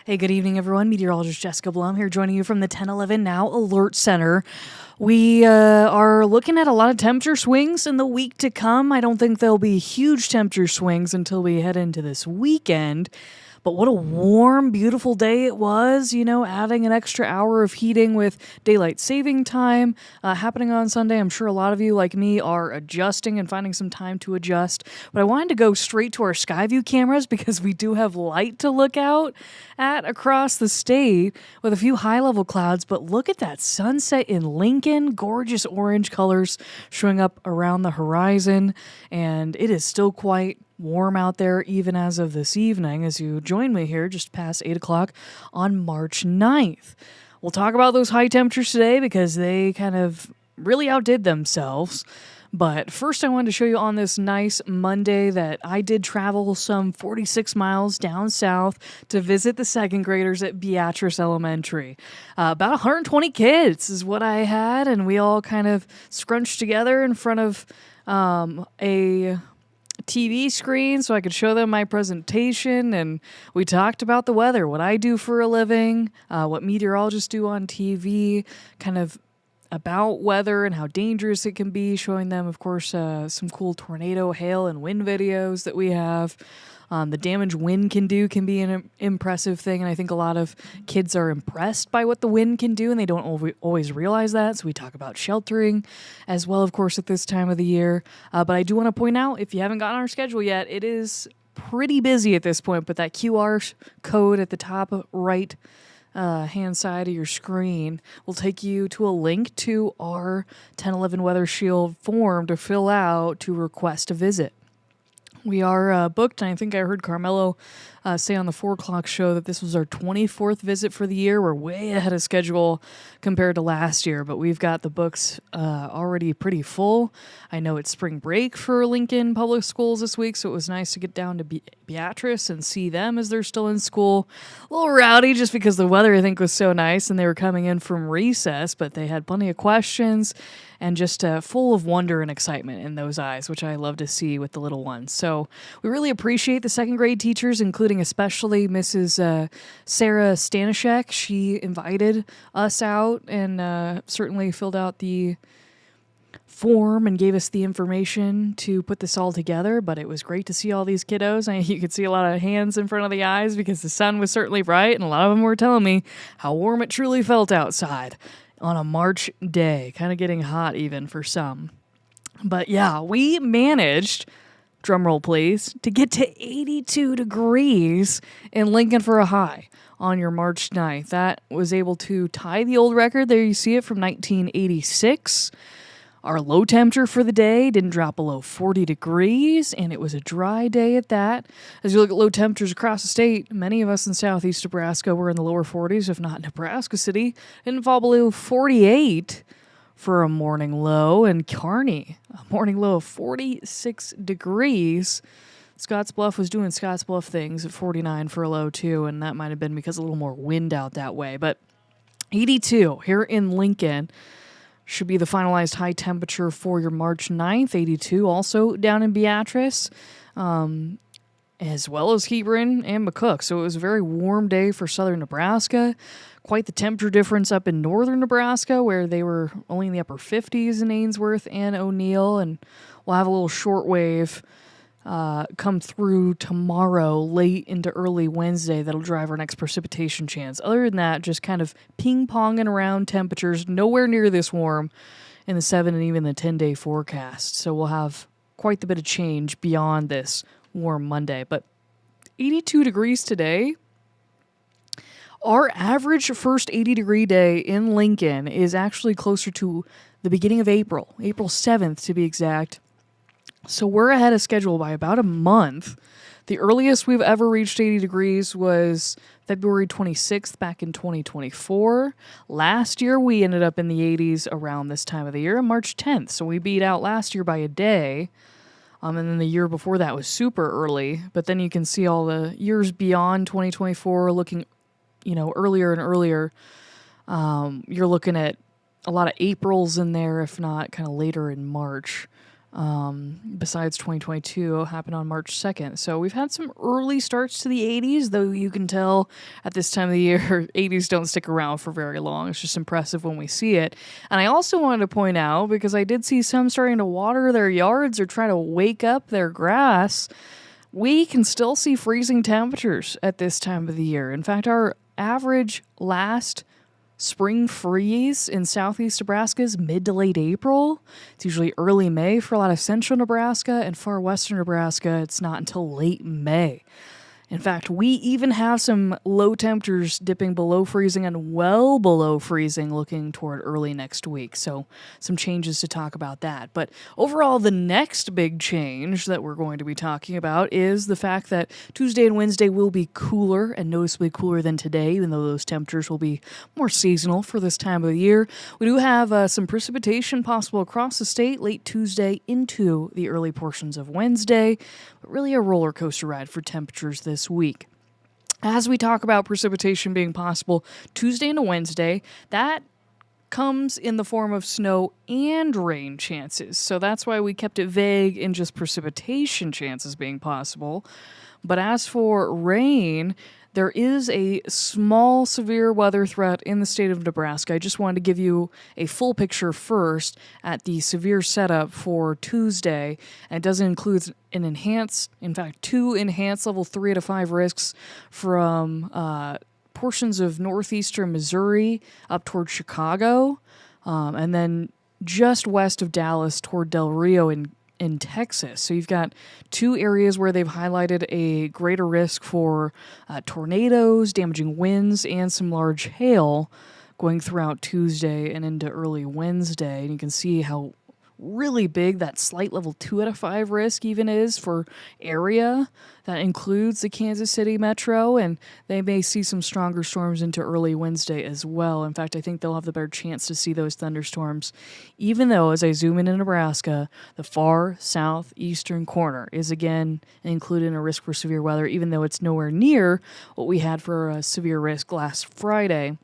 Hey, good evening, everyone. Meteorologist Jessica Blum here, joining you from the 1011 Now Alert Center. We are looking at a lot of temperature swings in the week to come. I don't think there'll be huge temperature swings until we head into this weekend. But what a warm, beautiful day it was, adding an extra hour of heating with daylight saving time happening on Sunday. I'm sure a lot of you, like me, are adjusting and finding some time to adjust. But I wanted to go straight to our Skyview cameras because we do have light to look out at across the state with a few high-level clouds. But look at that sunset in Lincoln. Gorgeous orange colors showing up around the horizon. And it is still quite warm out there even as of this evening as you join me here just past 8 o'clock on March 9th. We'll talk about those high temperatures today because they kind of really outdid themselves. But first I wanted to show you on this nice Monday that I did travel some 46 miles down south to visit the second graders at Beatrice Elementary. About 120 kids is what I had, and we all kind of scrunched together in front of a TV screen so I could show them my presentation, and we talked about the weather, what I do for a living, what meteorologists do on TV, kind of about weather and how dangerous it can be, showing them, of course, some cool tornado, hail, and wind videos that we have. The damage wind can do can be an impressive thing, and I think a lot of kids are impressed by what the wind can do, and they don't always realize that, so we talk about sheltering as well, of course, at this time of the year. But I do want to point out, if you haven't gotten our schedule yet, it is pretty busy at this point, but that QR code at the top right hand side of your screen will take you to a link to our 1011 Weather Shield form to fill out to request a visit. We are booked, and I think I heard Carmelo say on the 4 o'clock show that this was our 24th visit for the year. We're way ahead of schedule compared to last year, but we've got the books already pretty full. I know it's spring break for Lincoln Public Schools this week, so it was nice to get down to Beatrice and see them as they're still in school. A little rowdy just because the weather, I think, was so nice, and they were coming in from recess, but they had plenty of questions and just full of wonder and excitement in those eyes, which I love to see with the little ones. So we really appreciate the second grade teachers, including especially Mrs. Sarah Stanishek. She invited us out and certainly filled out the form and gave us the information to put this all together, but it was great to see all these kiddos. You could see a lot of hands in front of the eyes because the sun was certainly bright, and a lot of them were telling me how warm it truly felt outside on a March day, kind of getting hot even for some. But yeah, we managed, drumroll please, to get to 82 degrees in Lincoln for a high on your March 9th. That was able to tie the old record. There you see it from 1986. Our low temperature for the day didn't drop below 40 degrees, and it was a dry day at that. As you look at low temperatures across the state, many of us in southeast Nebraska were in the lower 40s, if not Nebraska City. Didn't fall below 48 for a morning low, and Kearney, a morning low of 46 degrees. Scottsbluff was doing Scottsbluff things at 49 for a low, too, and that might have been because a little more wind out that way. But 82 here in Lincoln should be the finalized high temperature for your March 9th. 82 also down in Beatrice, as well as Hebron and McCook. So it was a very warm day for southern Nebraska. Quite the temperature difference up in northern Nebraska, where they were only in the upper 50s in Ainsworth and O'Neill. And we'll have a little shortwave come through tomorrow late into early Wednesday that'll drive our next precipitation chance. Other than that, just kind of ping-ponging around temperatures, nowhere near this warm in the 7 and even the 10-day forecast. So we'll have quite the bit of change beyond this warm Monday. But 82 degrees today. Our average first 80-degree day in Lincoln is actually closer to the beginning of April 7th to be exact. So we're ahead of schedule by about a month. The earliest we've ever reached 80 degrees was February 26th back in 2024. Last year, we ended up in the 80s around this time of the year, March 10th. So we beat out last year by a day. And then the year before that was super early. But then you can see all the years beyond 2024 looking, earlier and earlier. You're looking at a lot of Aprils in there, if not kind of later in March. besides 2022 happened on March 2nd. So we've had some early starts to the 80s, though you can tell at this time of the year, 80s don't stick around for very long. It's just impressive when we see it. And I also wanted to point out, because I did see some starting to water their yards or try to wake up their grass, we can still see freezing temperatures at this time of the year. In fact, our average last spring freeze in southeast Nebraska is mid to late April. It's usually early May for a lot of central Nebraska, and far western Nebraska, it's not until late May. In fact, we even have some low temperatures dipping below freezing and well below freezing looking toward early next week. So some changes to talk about that. But overall, the next big change that we're going to be talking about is the fact that Tuesday and Wednesday will be cooler and noticeably cooler than today, even though those temperatures will be more seasonal for this time of the year. We do have some precipitation possible across the state late Tuesday into the early portions of Wednesday, but really a roller coaster ride for temperatures this week. As we talk about precipitation being possible Tuesday into Wednesday, that comes in the form of snow and rain chances. So that's why we kept it vague in just precipitation chances being possible. But as for rain, there is a small severe weather threat in the state of Nebraska. I just wanted to give you a full picture first at the severe setup for Tuesday. And it does include an enhanced, in fact, 2 enhanced level 3 to 5 risks from portions of northeastern Missouri up toward Chicago, and then just west of Dallas toward Del Rio in Texas. So you've got 2 areas where they've highlighted a greater risk for tornadoes, damaging winds, and some large hail going throughout Tuesday and into early Wednesday. And you can see how really big that slight level 2 out of 5 risk even is for area that includes the Kansas City metro, and they may see some stronger storms into early Wednesday as well. In fact, I think they'll have the better chance to see those thunderstorms, even though as I zoom into Nebraska, the far southeastern corner is again included in a risk for severe weather, even though it's nowhere near what we had for a severe risk last Friday.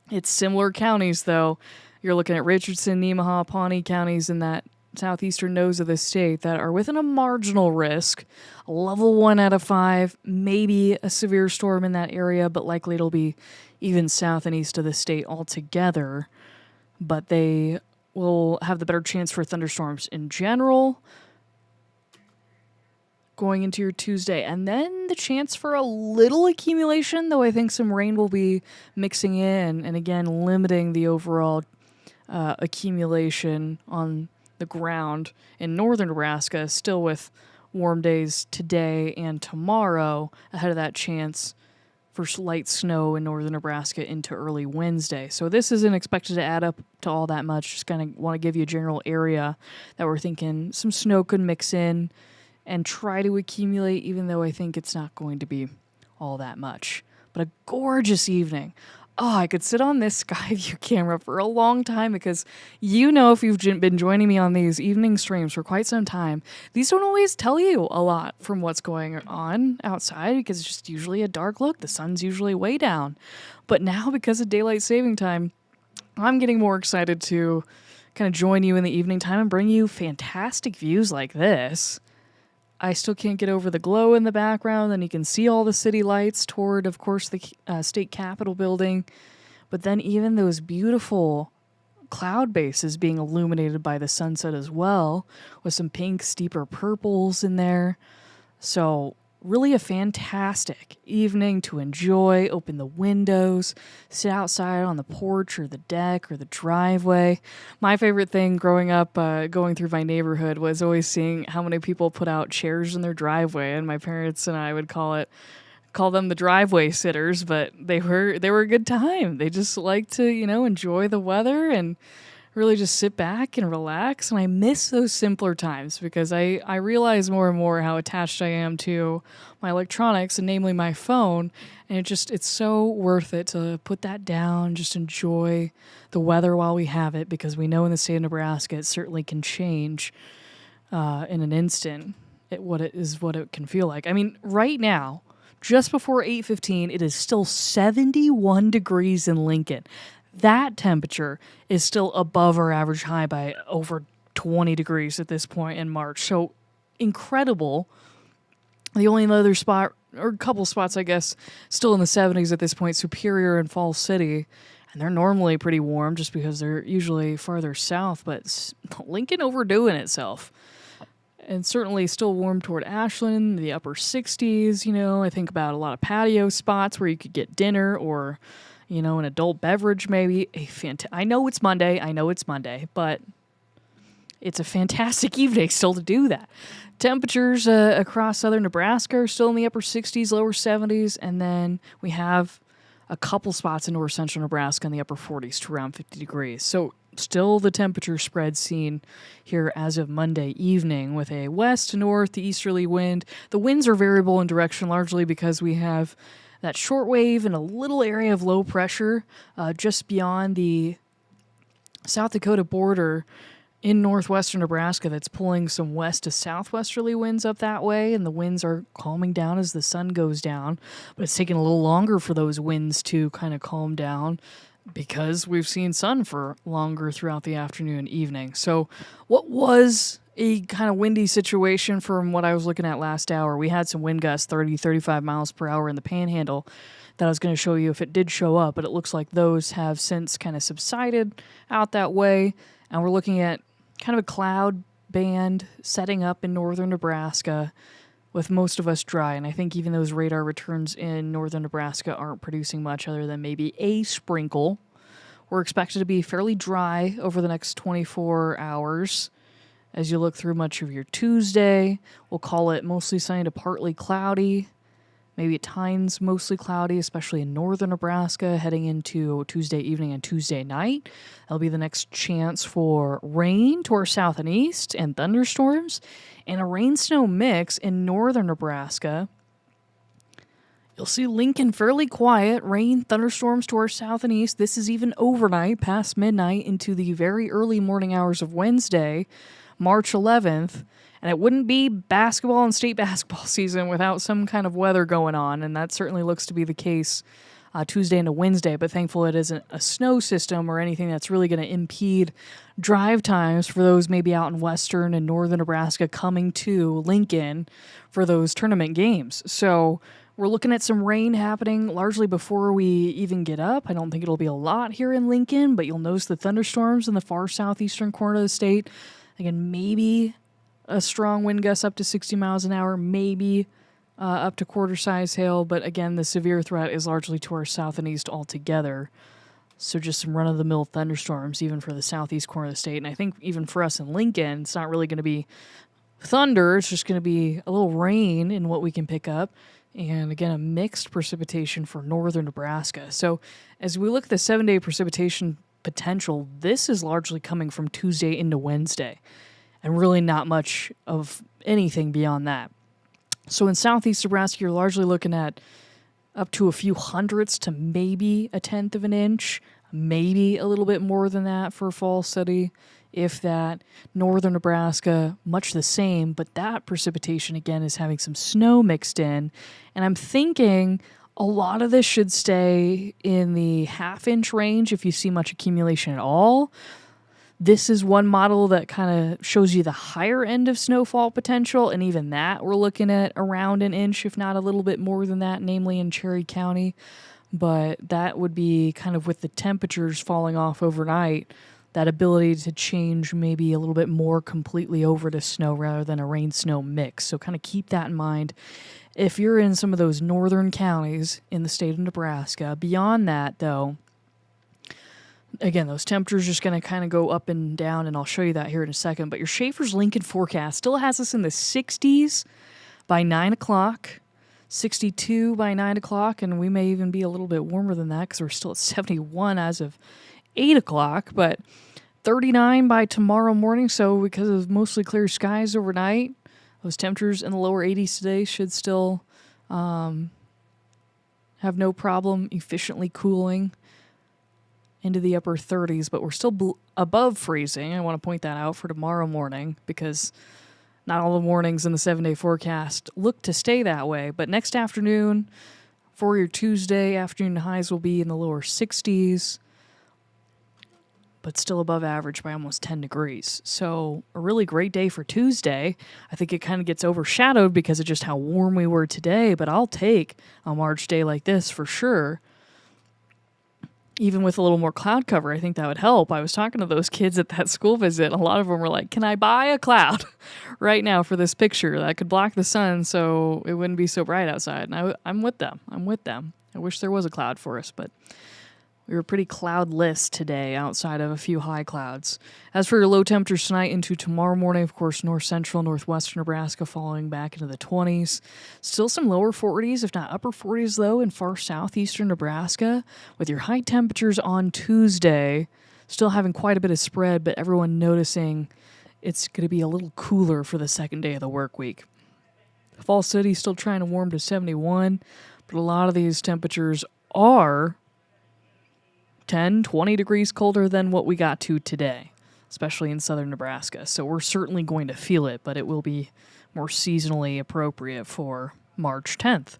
It's similar counties though. You're looking at Richardson, Nemaha, Pawnee counties in that southeastern nose of the state that are within a marginal risk, a level 1 out of 5, maybe a severe storm in that area, but likely it'll be even south and east of the state altogether. But they will have the better chance for thunderstorms in general going into your Tuesday. And then the chance for a little accumulation, though I think some rain will be mixing in and again limiting the overall accumulation on the ground in northern Nebraska, still with warm days today and tomorrow ahead of that chance for light snow in northern Nebraska into early Wednesday. So this isn't expected to add up to all that much. Just kind of want to give you a general area that we're thinking some snow could mix in and try to accumulate, even though I think it's not going to be all that much. But a gorgeous evening. Oh, I could sit on this Skyview camera for a long time because if you've been joining me on these evening streams for quite some time, these don't always tell you a lot from what's going on outside because it's just usually a dark look. The sun's usually way down. But now, because of daylight saving time, I'm getting more excited to kind of join you in the evening time and bring you fantastic views like this. I still can't get over the glow in the background, and you can see all the city lights toward, of course, the state capitol building. But then even those beautiful cloud bases being illuminated by the sunset as well, with some pinks, deeper purples in there. So really a fantastic evening to enjoy. Open the windows, sit outside on the porch or the deck or the driveway. My favorite thing growing up, going through my neighborhood, was always seeing how many people put out chairs in their driveway, and my parents and I would call them the driveway sitters, but they were a good time. They just like to, enjoy the weather and really just sit back and relax. And I miss those simpler times because I realize more and more how attached I am to my electronics, and namely my phone. And it's so worth it to put that down, just enjoy the weather while we have it, because we know in the state of Nebraska it certainly can change in an instant what it can feel like. I mean, right now, just before 8:15, it is still 71 degrees in Lincoln. That temperature is still above our average high by over 20 degrees at this point in March. So incredible. The only other spot, or a couple spots, I guess, still in the 70s at this point, Superior and Falls City. And they're normally pretty warm just because they're usually farther south, but Lincoln overdoing itself. And certainly still warm toward Ashland, the upper 60s, I think about a lot of patio spots where you could get dinner or, an adult beverage maybe. I know it's Monday, but it's a fantastic evening still to do that. Temperatures across southern Nebraska are still in the upper 60s, lower 70s, and then we have a couple spots in north central Nebraska in the upper 40s to around 50 degrees. So still the temperature spread seen here as of Monday evening with a west to north easterly wind. The winds are variable in direction largely because we have that short wave and a little area of low pressure just beyond the South Dakota border in northwestern Nebraska that's pulling some west to southwesterly winds up that way, and the winds are calming down as the sun goes down. But it's taking a little longer for those winds to kind of calm down because we've seen sun for longer throughout the afternoon and evening. So what was a kind of windy situation from what I was looking at last hour, we had some wind gusts, 30, 35 miles per hour in the Panhandle that I was going to show you if it did show up, but it looks like those have since kind of subsided out that way, and we're looking at kind of a cloud band setting up in northern Nebraska with most of us dry. And I think even those radar returns in northern Nebraska aren't producing much other than maybe a sprinkle. We're expected to be fairly dry over the next 24 hours. As you look through much of your Tuesday, we'll call it mostly sunny to partly cloudy. Maybe at times mostly cloudy, especially in northern Nebraska, heading into Tuesday evening and Tuesday night. That'll be the next chance for rain to our south and east and thunderstorms, and a rain-snow mix in northern Nebraska. You'll see Lincoln fairly quiet, rain, thunderstorms to our south and east. This is even overnight, past midnight, into the very early morning hours of Wednesday, March 11th. And it wouldn't be basketball and state basketball season without some kind of weather going on, and that certainly looks to be the case Tuesday into Wednesday, but thankful it isn't a snow system or anything that's really going to impede drive times for those maybe out in western and northern Nebraska coming to Lincoln for those tournament games. So we're looking at some rain happening largely before we even get up. I don't think it'll be a lot here in Lincoln, but you'll notice the thunderstorms in the far southeastern corner of the state. Again, maybe a strong wind gust up to 60 miles an hour, maybe up to quarter-size hail. But again, the severe threat is largely to our south and east altogether. So just some run-of-the-mill thunderstorms, even for the southeast corner of the state. And I think even for us in Lincoln, it's not really going to be thunder. It's just going to be a little rain in what we can pick up. And again, a mixed precipitation for northern Nebraska. So as we look at the 7-day precipitation potential, this is largely coming from Tuesday into Wednesday, and really not much of anything beyond that. So in southeast Nebraska, you're largely looking at up to a few hundredths to maybe a tenth of an inch, maybe a little bit more than that for Falls City, if that. Northern Nebraska, much the same, but that precipitation, again, is having some snow mixed in. And I'm thinking a lot of this should stay in the half-inch range if you see much accumulation at all. This is one model that kind of shows you the higher end of snowfall potential, and even that we're looking at around an inch, if not a little bit more than that, namely in Cherry County. But that would be kind of with the temperatures falling off overnight, that ability to change maybe a little bit more completely over to snow rather than a rain-snow mix. So kind of keep that in mind. If you're in some of those northern counties in the state of Nebraska, beyond that, though, again, those temperatures are just going to kind of go up and down, and I'll show you that here in a second. But your Schaefer's Lincoln forecast still has us in the 60s by 9 o'clock, 62 by 9 o'clock, and we may even be a little bit warmer than that because we're still at 71 as of 8 o'clock, but 39 by tomorrow morning. So because of mostly clear skies overnight, those temperatures in the lower 80s today should still have no problem efficiently cooling into the upper 30s, but we're still above freezing. I want to point that out for tomorrow morning because not all the mornings in the 7-day forecast look to stay that way. But next afternoon, for your Tuesday, afternoon highs will be in the lower 60s. but still above average by almost 10 degrees. So a really great day for Tuesday. I think it kind of gets overshadowed because of just how warm we were today, but I'll take a March day like this for sure. Even with a little more cloud cover, I think that would help. I was talking to those kids at that school visit. A lot of them were like, can I buy a cloud right now for this picture that could block the sun so it wouldn't be so bright outside? And I'm with them. I wish there was a cloud for us, but we were pretty cloudless today outside of a few high clouds. As for your low temperatures tonight into tomorrow morning, of course, north central, northwestern Nebraska falling back into the 20s. Still some lower 40s, if not upper 40s, though, in far southeastern Nebraska. With your high temperatures on Tuesday, still having quite a bit of spread, but everyone noticing it's going to be a little cooler for the second day of the work week. Falls City still trying to warm to 71, but a lot of these temperatures are 10, 20 degrees colder than what we got to today, especially in southern Nebraska. So we're certainly going to feel it, but it will be more seasonally appropriate for March 10th.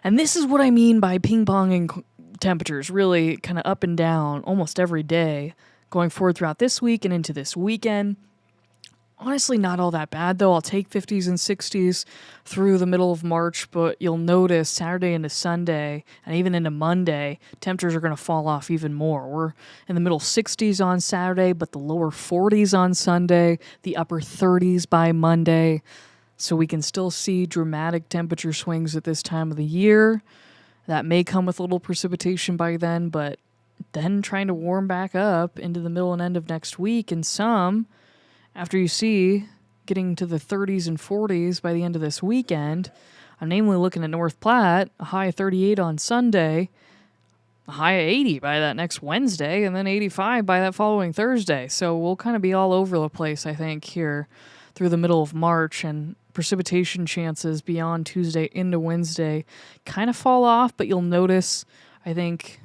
And this is what I mean by ping-ponging temperatures, really kind of up and down almost every day going forward throughout this week and into this weekend. Honestly, not all that bad, though. I'll take 50s and 60s through the middle of March, but you'll notice Saturday into Sunday and even into Monday, temperatures are going to fall off even more. We're in the middle 60s on Saturday, but the lower 40s on Sunday, the upper 30s by Monday. So we can still see dramatic temperature swings at this time of the year. That may come with a little precipitation by then, but then trying to warm back up into the middle and end of next week, and some, after you see getting to the 30s and 40s by the end of this weekend. I'm namely looking at North Platte, a high of 38 on Sunday, a high of 80 by that next Wednesday, and then 85 by that following Thursday. So we'll kind of be all over the place, I think, here through the middle of March, and precipitation chances beyond Tuesday into Wednesday kind of fall off, but you'll notice, I think,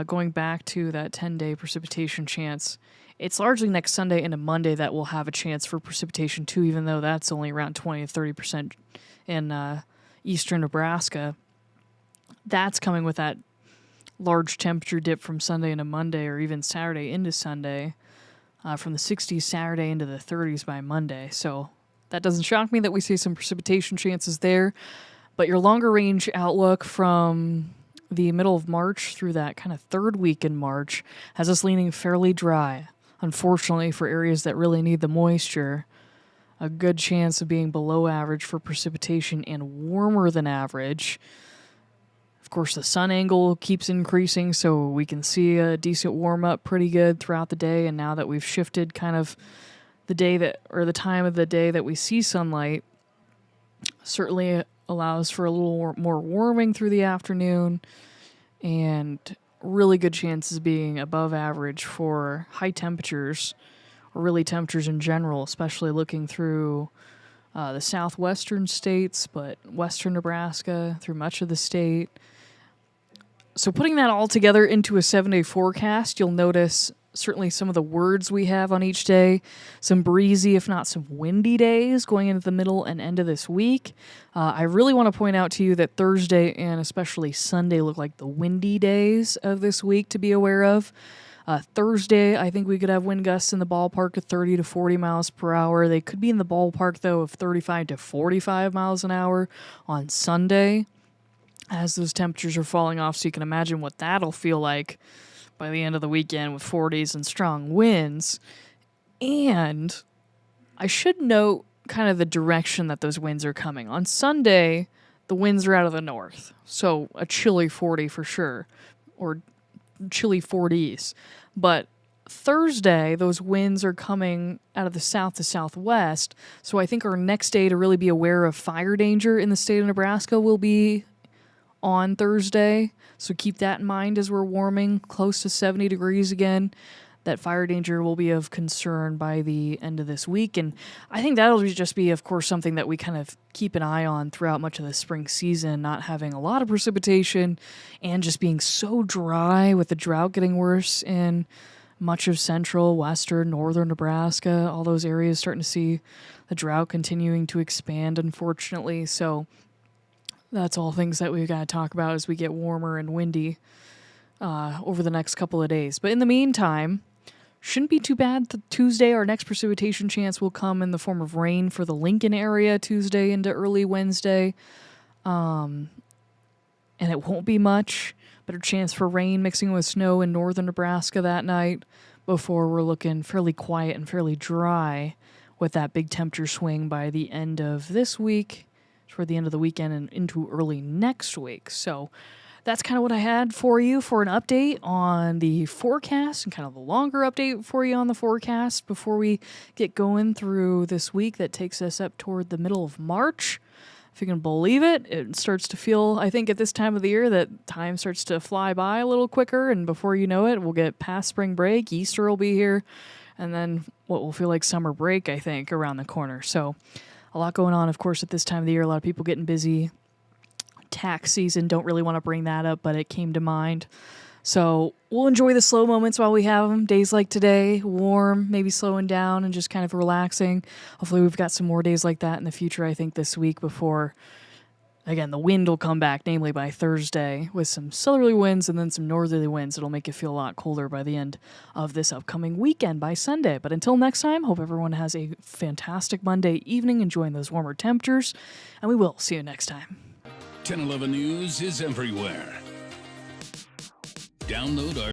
going back to that 10-day precipitation chance, it's largely next Sunday into Monday that we'll have a chance for precipitation too, even though that's only around 20 to 30% in eastern Nebraska. That's coming with that large temperature dip from Sunday into Monday, or even Saturday into Sunday, from the 60s Saturday into the 30s by Monday. So that doesn't shock me that we see some precipitation chances there. But your longer range outlook from the middle of March through that kind of third week in March has us leaning fairly dry. Unfortunately, for areas that really need the moisture, a good chance of being below average for precipitation and warmer than average. Of course, the sun angle keeps increasing, so we can see a decent warm up pretty good throughout the day. And now that we've shifted kind of the day that, or the time of the day that we see sunlight, certainly allows for a little more warming through the afternoon, and really good chances of being above average for high temperatures, or really temperatures in general, especially looking through the southwestern states, but western Nebraska, through much of the state. So putting that all together into a 7-day forecast, you'll notice certainly some of the words we have on each day, some breezy, if not some windy days going into the middle and end of this week. I really want to point out to you that Thursday and especially Sunday look like the windy days of this week to be aware of. Thursday, I think we could have wind gusts in the ballpark of 30 to 40 miles per hour. They could be in the ballpark, though, of 35 to 45 miles an hour on Sunday as those temperatures are falling off. So you can imagine what that'll feel like by the end of the weekend with 40s and strong winds. And I should note kind of the direction that those winds are coming. On Sunday, the winds are out of the north, so a chilly 40 for sure, or chilly 40s. But Thursday, those winds are coming out of the south to southwest, so I think our next day to really be aware of fire danger in the state of Nebraska will be on Thursday. So keep that in mind as we're warming close to 70 degrees again. That fire danger will be of concern by the end of this week. And I think that'll just be, of course, something that we kind of keep an eye on throughout much of the spring season, not having a lot of precipitation and just being so dry, with the drought getting worse in much of central, western, northern Nebraska. All those areas starting to see the drought continuing to expand, unfortunately. So that's all things that we've got to talk about as we get warmer and windy over the next couple of days. But in the meantime, shouldn't be too bad. The Tuesday, our next precipitation chance will come in the form of rain for the Lincoln area Tuesday into early Wednesday. And it won't be much. Better chance for rain mixing with snow in northern Nebraska that night before we're looking fairly quiet and fairly dry with that big temperature swing by the end of this week, toward the end of the weekend and into early next week. So that's kind of what I had for you for an update on the forecast and kind of a longer update for you on the forecast before we get going through this week that takes us up toward the middle of March. If you can believe it, it starts to feel, I think at this time of the year, that time starts to fly by a little quicker, and before you know it, we'll get past spring break, Easter will be here, and then what will feel like summer break, I think, around the corner. So a lot going on, of course, at this time of the year, a lot of people getting busy. Tax season, don't really want to bring that up, but it came to mind. So we'll enjoy the slow moments while we have them. Days like today, warm, maybe slowing down and just kind of relaxing. Hopefully we've got some more days like that in the future, I think, this week before, again, the wind will come back, namely by Thursday, with some southerly winds and then some northerly winds. It'll make it feel a lot colder by the end of this upcoming weekend by Sunday. But until next time, hope everyone has a fantastic Monday evening, enjoying those warmer temperatures, and we will see you next time. 1011 News is everywhere. Download our